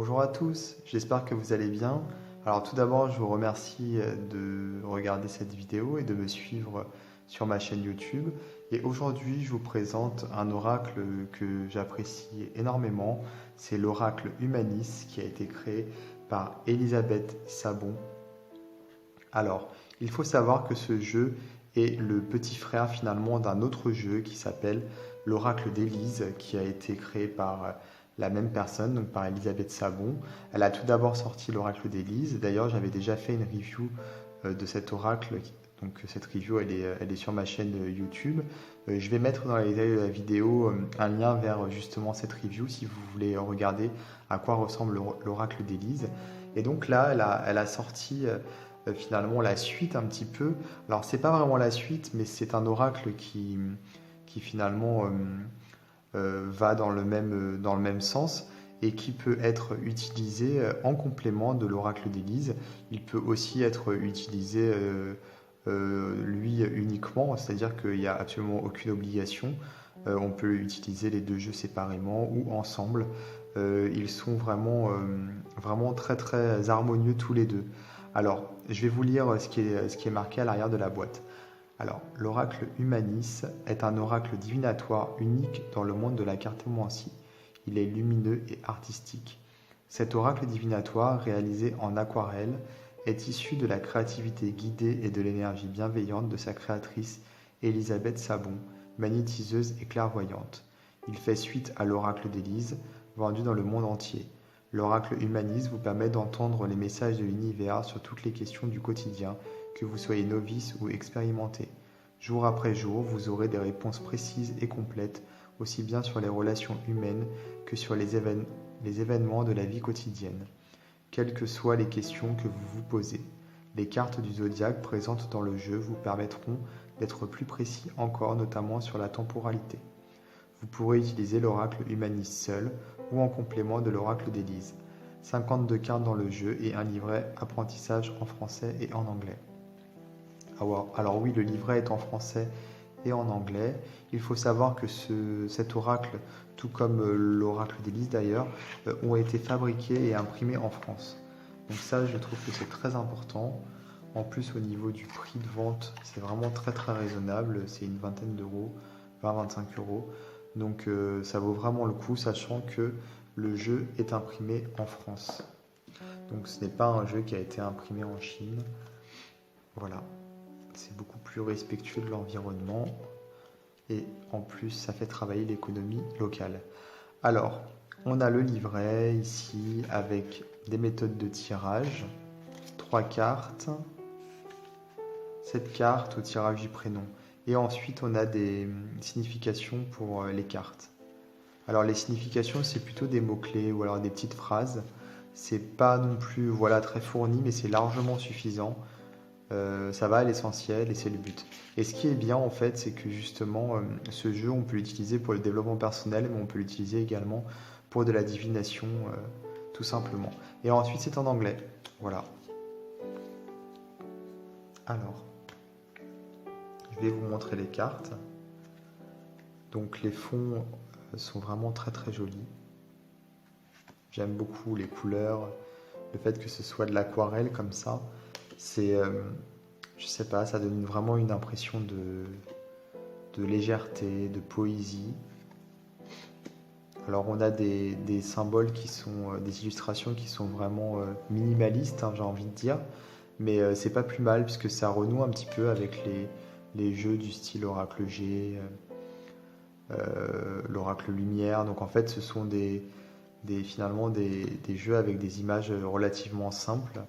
Bonjour à tous, j'espère que vous allez bien. Alors tout d'abord, je vous remercie de regarder cette vidéo et de me suivre sur ma chaîne YouTube. Et aujourd'hui, je vous présente un oracle que j'apprécie énormément. C'est l'oracle Humanis qui a été créé par Elisabeth Sabon. Alors, il faut savoir que ce jeu est le petit frère finalement d'un autre jeu qui s'appelle l'Oracle d'Élise, qui a été créé par la même personne, donc par Elisabeth Sabon. Elle a tout d'abord sorti l'Oracle d'Élise. D'ailleurs, j'avais déjà fait une review de cet oracle. Donc cette review, elle est sur ma chaîne YouTube. Je vais mettre dans les détails de la vidéo un lien vers justement cette review si vous voulez regarder à quoi ressemble l'Oracle d'Élise. Et donc là, elle a sorti finalement la suite un petit peu. Alors c'est pas vraiment la suite, mais c'est un oracle qui finalement va dans le même sens et qui peut être utilisé en complément de l'oracle d'Élise. Il peut aussi être utilisé lui uniquement, c'est-à-dire qu'il n'y a absolument aucune obligation. On peut utiliser les deux jeux séparément ou ensemble. Ils sont vraiment très très harmonieux tous les deux. Alors, je vais vous lire ce qui est marqué à l'arrière de la boîte. Alors, l'oracle Humanis est un oracle divinatoire unique dans le monde de la cartomancie. Il est lumineux et artistique. Cet oracle divinatoire, réalisé en aquarelle, est issu de la créativité guidée et de l'énergie bienveillante de sa créatrice, Elisabeth Sabon, magnétiseuse et clairvoyante. Il fait suite à l'oracle d'Élise, vendu dans le monde entier. L'oracle Humanis vous permet d'entendre les messages de l'univers sur toutes les questions du quotidien, que vous soyez novice ou expérimenté. Jour après jour, vous aurez des réponses précises et complètes, aussi bien sur les relations humaines que sur les événements de la vie quotidienne, quelles que soient les questions que vous vous posez. Les cartes du zodiaque présentes dans le jeu vous permettront d'être plus précis encore, notamment sur la temporalité. Vous pourrez utiliser l'oracle Humanis seul ou en complément de l'oracle d'Élise. 52 cartes dans le jeu et un livret apprentissage en français et en anglais. Alors oui, le livret est en français et en anglais. Il faut savoir que cet oracle, tout comme l'oracle d'Élise d'ailleurs, ont été fabriqués et imprimés en France. Donc ça, je trouve que c'est très important. En plus, au niveau du prix de vente, c'est vraiment très très raisonnable. C'est une vingtaine d'euros, 20-25 euros. Donc ça vaut vraiment le coup, sachant que le jeu est imprimé en France. Donc ce n'est pas un jeu qui a été imprimé en Chine. Voilà. C'est beaucoup plus respectueux de l'environnement et en plus ça fait travailler l'économie locale. Alors, on a le livret ici avec des méthodes de tirage, 3 cartes, 7 cartes au tirage du prénom. Et ensuite on a des significations pour les cartes. Alors les significations c'est plutôt des mots-clés ou alors des petites phrases. C'est pas non plus voilà, très fourni mais c'est largement suffisant. Ça va à l'essentiel et c'est le but. Et ce qui est bien en fait, c'est que justement, ce jeu, on peut l'utiliser pour le développement personnel, mais on peut l'utiliser également pour de la divination, tout simplement. Et ensuite, c'est en anglais. Voilà. Alors, je vais vous montrer les cartes. Donc, les fonds sont vraiment très très jolis. J'aime beaucoup les couleurs, le fait que ce soit de l'aquarelle comme ça. C'est, je sais pas, ça donne vraiment une impression de légèreté, de poésie. Alors on a des symboles qui sont, des illustrations qui sont vraiment minimalistes, hein, j'ai envie de dire, mais c'est pas plus mal puisque ça renoue un petit peu avec les jeux du style Oracle G, l'Oracle Lumière. Donc en fait ce sont finalement des jeux avec des images relativement simples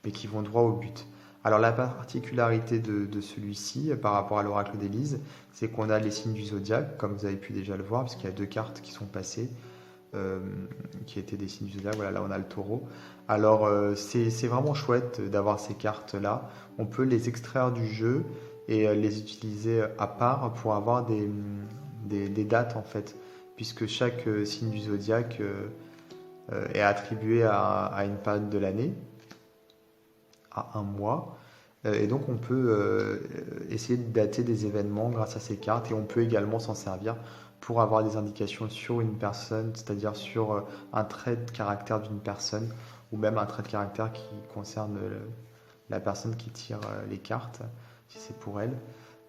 mais qui vont droit au but. Alors la particularité de celui-ci par rapport à l'oracle d'Élise, c'est qu'on a les signes du zodiaque, comme vous avez pu déjà le voir, puisqu'il y a deux cartes qui sont passées, qui étaient des signes du zodiaque. Voilà, là on a le taureau. Alors c'est vraiment chouette d'avoir ces cartes-là. On peut les extraire du jeu et les utiliser à part pour avoir des dates en fait, puisque chaque signe du zodiaque est attribué à une période de l'année, à un mois. Et donc on peut essayer de dater des événements grâce à ces cartes et on peut également s'en servir pour avoir des indications sur une personne, c'est-à-dire sur un trait de caractère d'une personne ou même un trait de caractère qui concerne la personne qui tire les cartes, si c'est pour elle.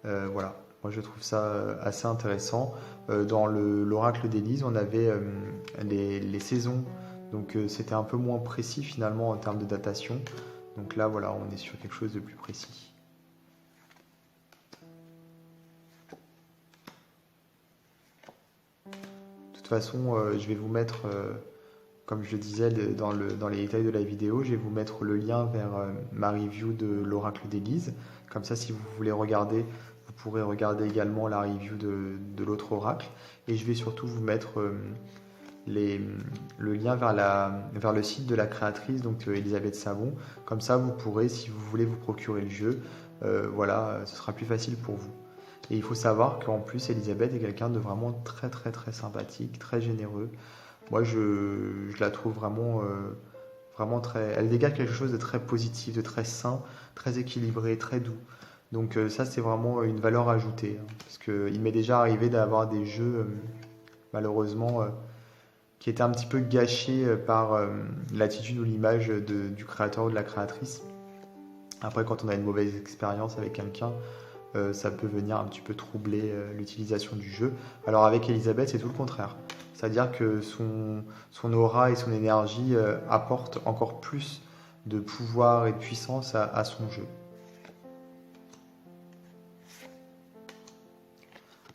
Voilà, moi je trouve ça assez intéressant. Dans l'oracle d'Élise, on avait les saisons, donc c'était un peu moins précis finalement en termes de datation. Donc là, voilà, on est sur quelque chose de plus précis. De toute façon, je vais vous mettre, comme je le disais dans les détails de la vidéo, je vais vous mettre le lien vers ma review de l'oracle d'Élise. Comme ça, si vous voulez regarder, vous pourrez regarder également la review de l'autre oracle. Et je vais surtout vous mettre le lien vers le site de la créatrice, donc Elisabeth Savon. Comme ça, vous pourrez, si vous voulez vous procurer le jeu, voilà, ce sera plus facile pour vous. Et il faut savoir qu'en plus, Elisabeth est quelqu'un de vraiment très très très sympathique, très généreux. Moi, je la trouve vraiment, vraiment très... Elle dégage quelque chose de très positif, de très sain, très équilibré, très doux. Donc ça, c'est vraiment une valeur ajoutée, hein, parce qu'il m'est déjà arrivé d'avoir des jeux, malheureusement, qui étaient un petit peu gâchés par l'attitude ou l'image du créateur ou de la créatrice. Après, quand on a une mauvaise expérience avec quelqu'un, ça peut venir un petit peu troubler l'utilisation du jeu. Alors avec Elisabeth, c'est tout le contraire. C'est-à-dire que son aura et son énergie apportent encore plus de pouvoir et de puissance à son jeu.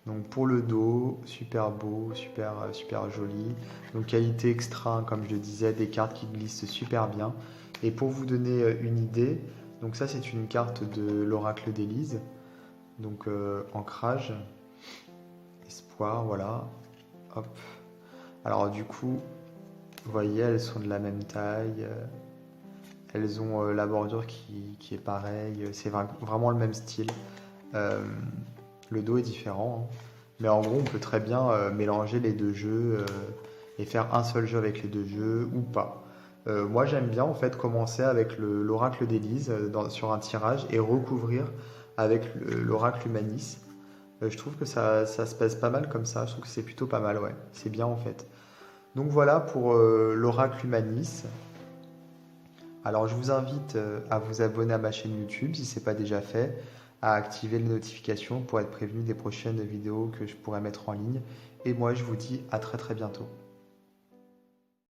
Donc pour le dos, super beau, super joli. Donc qualité extra, comme je le disais, des cartes qui glissent super bien. Et pour vous donner une idée, donc ça c'est une carte de l'oracle d'Élise. Donc ancrage, espoir, voilà. Hop. Alors du coup, vous voyez, elles sont de la même taille. Elles ont la bordure qui est pareille. C'est vraiment le même style. Le dos est différent, hein. Mais en gros, on peut très bien mélanger les deux jeux et faire un seul jeu avec les deux jeux ou pas. Moi, j'aime bien en fait commencer avec l'oracle d'Élise sur un tirage et recouvrir avec l'oracle Humanis. Je trouve que ça se passe pas mal comme ça. Je trouve que c'est plutôt pas mal, ouais. C'est bien en fait. Donc voilà pour l'oracle Humanis. Alors je vous invite à vous abonner à ma chaîne YouTube si ce n'est pas déjà fait, à activer les notifications pour être prévenu des prochaines vidéos que je pourrai mettre en ligne. Et moi je vous dis à très très bientôt.